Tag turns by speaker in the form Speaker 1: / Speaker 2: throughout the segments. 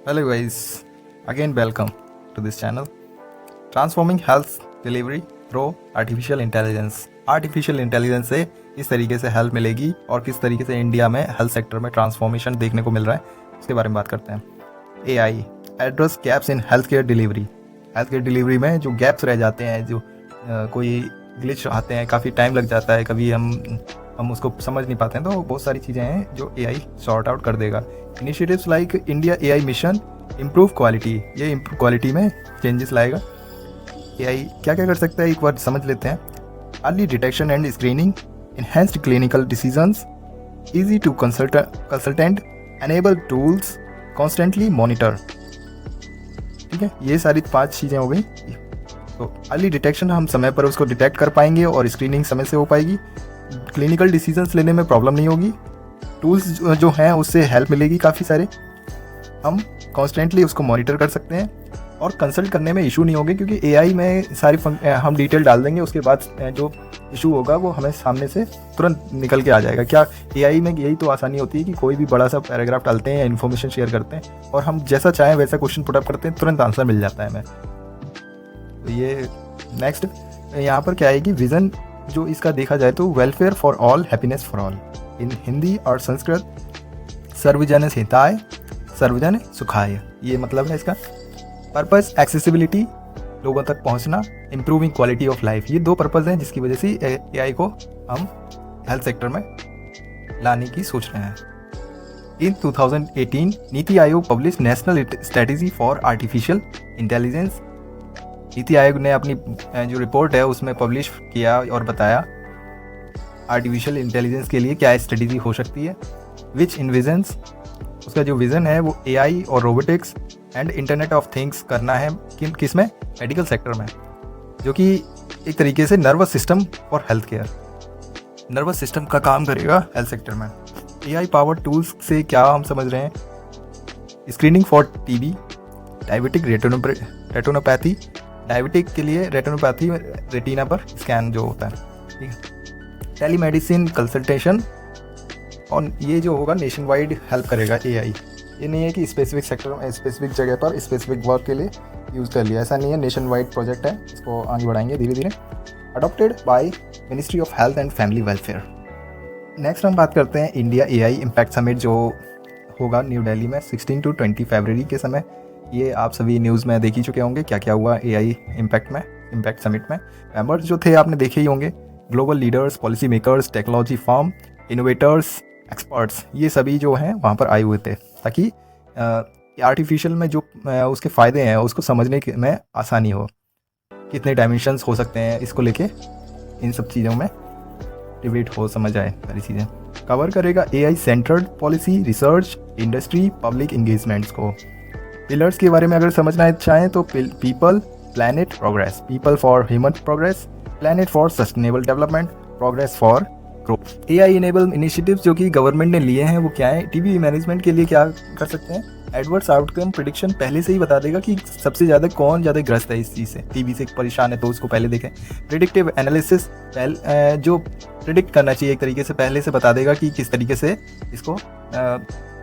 Speaker 1: Hello guys, again welcome to this channel. Transforming health delivery through artificial intelligence. Artificial intelligence से किस तरीके से help मिलेगी और किस तरीके से इंडिया में हेल्थ सेक्टर में ट्रांसफॉर्मेशन देखने को मिल रहा है, उसके बारे में बात करते हैं। AI address gaps in health care delivery. Health care delivery में जो गैप्स रह जाते हैं, जो कोई ग्लिच आते हैं, काफ़ी टाइम लग जाता है, कभी हम उसको समझ नहीं पाते हैं, तो बहुत सारी चीज़ें हैं जो AI सॉर्ट आउट कर देगा। Initiatives like India AI mission improve quality, ये इम्प्रूव क्वालिटी में चेंजेस लाएगा। AI क्या क्या कर सकता है, एक बार समझ लेते हैं। Early detection and screening, enhanced clinical decisions, easy to consultant, enable tools, constantly monitor। ठीक है, ये सारी 5 चीज़ें हो गई। तो अर्ली डिटेक्शन, हम समय पर उसको डिटेक्ट कर पाएंगे और स्क्रीनिंग समय से हो पाएगी। क्लिनिकल डिसीजंस लेने में प्रॉब्लम नहीं होगी। टूल्स जो हैं उससे हेल्प मिलेगी काफ़ी सारे। हम कॉन्स्टेंटली उसको मॉनिटर कर सकते हैं और कंसल्ट करने में इशू नहीं होगी, क्योंकि AI में सारी हम डिटेल डाल देंगे, उसके बाद जो इशू होगा वो हमें सामने से तुरंत निकल के आ जाएगा। क्या AI में यही तो आसानी होती है कि कोई भी बड़ा सा पैराग्राफ डालते हैं या इन्फॉर्मेशन शेयर करते हैं और हम जैसा चाहें वैसा क्वेश्चन पुटअप करते हैं, तुरंत आंसर मिल जाता है हमें। तो ये नेक्स्ट यहाँ पर क्या आएगी, विज़न जो इसका देखा जाए तो welfare for all, happiness for all. In Hindi और संस्कृत सर्वजन हिताय सर्वजन सुखाय, ये मतलब है इसका। पर्पस एक्सेसिबिलिटी, लोगों तक पहुंचना, इम्प्रूविंग क्वालिटी ऑफ लाइफ, ये 2 पर्पस हैं जिसकी वजह से AI को हम हेल्थ सेक्टर में लाने की सोच रहे हैं। इन 2018 NITI Aayog publish national strategy for artificial intelligence. NITI Aayog ने अपनी जो रिपोर्ट है उसमें पब्लिश किया और बताया आर्टिफिशियल इंटेलिजेंस के लिए क्या स्ट्रेटेजी हो सकती है। विच इन्विजन्स, उसका जो विज़न है वो AI और robotics and internet of things करना है। किस में? मेडिकल सेक्टर में, जो कि एक तरीके से नर्वस सिस्टम और हेल्थ केयर, नर्वस सिस्टम का काम करेगा हेल्थ सेक्टर में। AI पावर टूल्स से क्या हम समझ रहे हैं, screening for TB, diabetic retinopathy, diabetic के लिए रेटिनोपैथी, रेटिना पर स्कैन जो होता है, ठीक है। टेलीमेडिसिन कंसल्टेशन, और ये जो होगा नेशन वाइड हेल्प करेगा AI। ये नहीं है कि स्पेसिफिक सेक्टर में, स्पेसिफिक जगह पर स्पेसिफिक वर्क के लिए यूज़ कर लिया, ऐसा नहीं है। नेशन वाइड प्रोजेक्ट है, इसको आगे बढ़ाएंगे धीरे धीरे। Adopted by ministry of health and family welfare. Next हम बात करते हैं इंडिया AI इम्पैक्ट समिट, जो होगा न्यू दिल्ली में 16 to 20 फरवरी के समय। ये आप सभी न्यूज़ में देख ही चुके होंगे क्या क्या हुआ AI इम्पैक्ट समिट में। मेंबर्स जो थे आपने देखे ही होंगे, global leaders, policy makers, technology firm, innovators, experts, ये सभी जो हैं वहाँ पर आए हुए थे, ताकि आर्टिफिशियल में जो उसके फ़ायदे हैं उसको समझने में आसानी हो। कितने डायमेंशंस हो सकते हैं इसको लेके, इन सब चीज़ों में डिबेट हो, समझ आए सारी चीज़ें। कवर करेगा AI centred policy, research, industry, public engagements को। पिलर्स के बारे में अगर समझना चाहें तो people, planet, progress. People for human progress, planet for sustainable development, progress for growth. AI enable initiatives जो कि गवर्नमेंट ने लिए हैं वो क्या है, TB मैनेजमेंट के लिए क्या कर सकते हैं, एडवर्स आउटकम प्रिडिक्शन पहले से ही बता देगा कि सबसे ज़्यादा कौन ज़्यादा ग्रस्त है इस चीज़ से, TB से परेशान है तो उसको पहले देखें। प्रिडिक्टिव एनालिसिस, जो प्रिडिक्ट करना चाहिए एक तरीके से पहले से बता देगा कि किस तरीके से इसको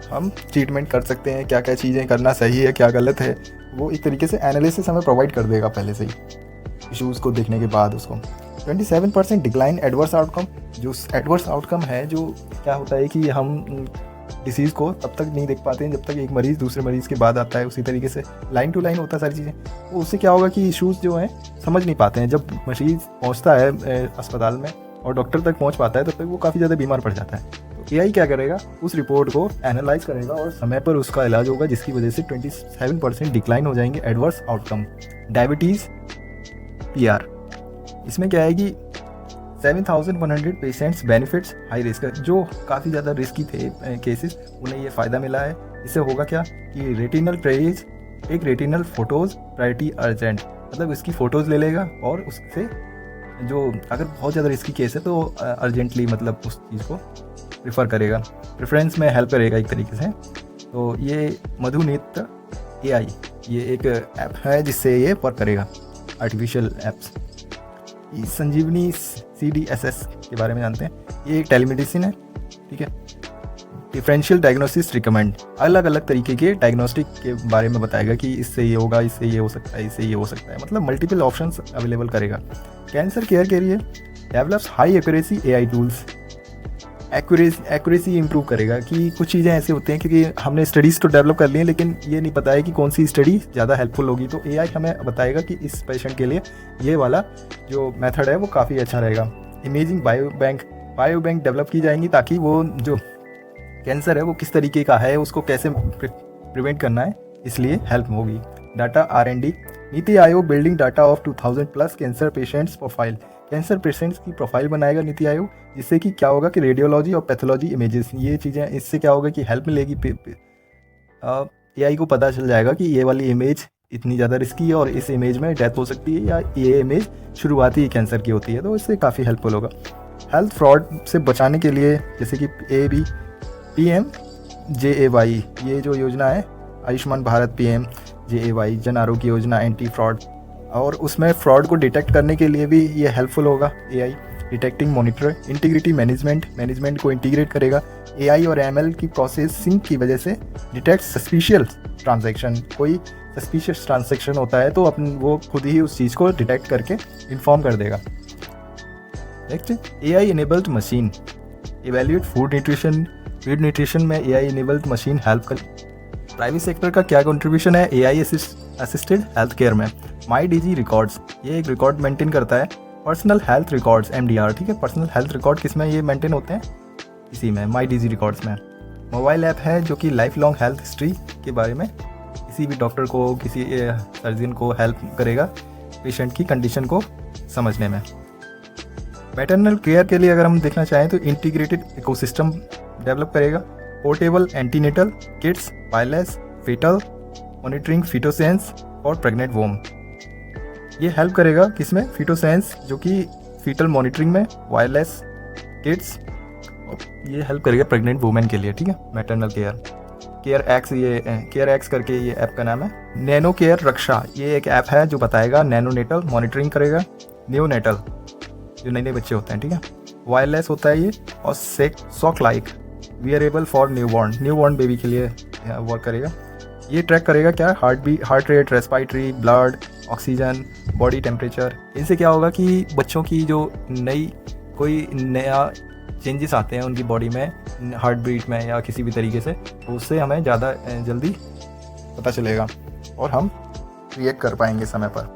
Speaker 1: हम ट्रीटमेंट कर सकते हैं, क्या क्या चीज़ें करना सही है, क्या गलत है, वो एक तरीके से एनालिसिस हमें प्रोवाइड कर देगा पहले से ही, इशूज़ को देखने के बाद उसको। 27% डिक्लाइन एडवर्स आउटकम, जो एडवर्स आउटकम है, जो क्या होता है कि हम डिसीज़ को तब तक नहीं देख पाते हैं जब तक एक मरीज़ दूसरे मरीज़ के बाद आता है, उसी तरीके से लाइन टू लाइन होता है सारी चीज़ें। तो उससे क्या होगा कि इशूज़ जो हैं समझ नहीं पाते हैं, जब मरीज़ पहुंचता है अस्पताल में और डॉक्टर तक पहुंच पाता है तब तक वो काफ़ी ज़्यादा बीमार पड़ जाता है। तो AI क्या करेगा, उस रिपोर्ट को एनालाइज करेगा और समय पर उसका इलाज होगा, जिसकी वजह से 27% डिक्लाइन हो जाएंगे एडवर्स आउटकम। डायबिटीज़ PR, इसमें क्या है कि 7100 पेशेंट्स बेनिफिट्स हाई रिस्क, जो काफ़ी ज़्यादा रिस्की थे केसेस, उन्हें ये फ़ायदा मिला है। इससे होगा क्या कि रेटिनल ट्रेज, एक रेटिनल फोटोज़ प्रायोरिटी अर्जेंट, मतलब इसकी फ़ोटोज़ ले लेगा और उससे जो अगर बहुत ज़्यादा रिस्की केस है तो अर्जेंटली मतलब उस चीज़ को प्रेफर करेगा, प्रेफरेंस में हेल्प करेगा एक तरीके से। तो ये मधुनीत AI, ये एक ऐप है जिससे ये वर्क करेगा, आर्टिफिशियल एप्स। संजीवनी CDSS के बारे में जानते हैं, ये एक टेलीमेडिसिन है, ठीक है। डिफरेंशियल डायग्नोसिस रिकमेंड, अलग अलग तरीके के डायग्नोस्टिक के बारे में बताएगा कि इससे ये होगा, इससे ये हो सकता है, इससे ये हो सकता है, मतलब मल्टीपल ऑप्शंस अवेलेबल करेगा। कैंसर केयर के लिए develops high accuracy AI tools, accuracy improve करेगा कि कुछ चीज़ें ऐसे होती हैं क्योंकि हमने स्टडीज़ तो डेवलप कर ली हैं लेकिन ये नहीं पता है कि कौन सी स्टडी ज़्यादा हेल्पफुल होगी, तो AI हमें बताएगा कि इस पेशेंट के लिए ये वाला जो मेथड है वो काफ़ी अच्छा रहेगा। इमेजिंग बायोबैंक डेवलप की जाएंगी ताकि वो जो कैंसर है वो किस तरीके का है, उसको कैसे प्रिवेंट करना है, इसलिए हेल्प होगी। Data R&D, NITI Aayog building data of 2000+ cancer patients profile, cancer patients की प्रोफाइल बनाएगा नीति आयोग, जिससे कि क्या होगा कि रेडियोलॉजी और पैथोलॉजी इमेजेस, ये चीज़ें, इससे क्या होगा कि हेल्प मिलेगी। AI को पता चल जाएगा कि ये वाली इमेज इतनी ज़्यादा रिस्की है और इस इमेज में डेथ हो सकती है, या ये इमेज शुरुआती कैंसर की होती है, तो इससे काफ़ी हेल्पफुल होगा। हेल्थ फ्रॉड से बचाने के लिए जैसे कि PMJAY, ये जो योजना है Ayushman Bharat PMJAY Jan Arogya Yojana anti fraud, और उसमें फ्रॉड को डिटेक्ट करने के लिए भी ये हेल्पफुल होगा। AI detecting monitor, integrity management को इंटीग्रेट करेगा। AI और ML की प्रोसेसिंग की वजह से डिटेक्ट सस्पिशियस ट्रांजैक्शन, कोई सस्पिशियस ट्रांजैक्शन होता है तो अपन वो खुद ही उस चीज़ को डिटेक्ट करके इन्फॉर्म कर देगा। Next, AI enabled machine evaluate food nutrition में AI इनेबल्ड मशीन हेल्प कर। प्राइवेट सेक्टर का क्या कंट्रीब्यूशन है AI असिस्टेड हेल्थ केयर में? MyDigi रिकॉर्ड्स, ये एक रिकॉर्ड मेंटेन करता है। पर्सनल हेल्थ रिकॉर्ड्स MDR, ठीक है, पर्सनल हेल्थ रिकॉर्ड किस में ये मेंटेन होते हैं? इसी में, MyDigi रिकॉर्ड्स में। मोबाइल ऐप है जो कि लाइफ लॉन्ग हेल्थ हिस्ट्री के बारे में किसी भी डॉक्टर को, किसी सर्जन को हेल्प करेगा पेशेंट की कंडीशन को समझने में। मैटरनल केयर के लिए अगर हम देखना चाहें तो इंटीग्रेटेड इकोसिस्टम डेवलप करेगा। Portable antenatal kits, wireless fetal monitoring, Fetosense और प्रेग्नेंट वोम, ये हेल्प करेगा किसमें? फीटोसेंस जो कि फीटल मॉनिटरिंग में, वायरलेस किट्स, ये हेल्प करेगा प्रेग्नेंट वुमेन के लिए, ठीक है। मैटरनल केयर एक्स, ये केयर एक्स करके ये ऐप का नाम है। नैनो केयर रक्षा, ये एक ऐप है जो बताएगा नेटल मॉनिटरिंग करेगा न्यूनेटल, जो नए बच्चे होते हैं, ठीक है। वायरलेस होता है ये, और sock like wearable for newborn baby के लिए वर्क करेगा। ये ट्रैक करेगा क्या? Heart rate, respiratory, blood, oxygen, body temperature. इनसे क्या होगा कि बच्चों की जो कोई नया चेंजेस आते हैं उनकी बॉडी में, हार्ट बीट में या किसी भी तरीके से, तो उससे हमें ज़्यादा जल्दी पता चलेगा और हम रिएक्ट कर पाएंगे समय पर।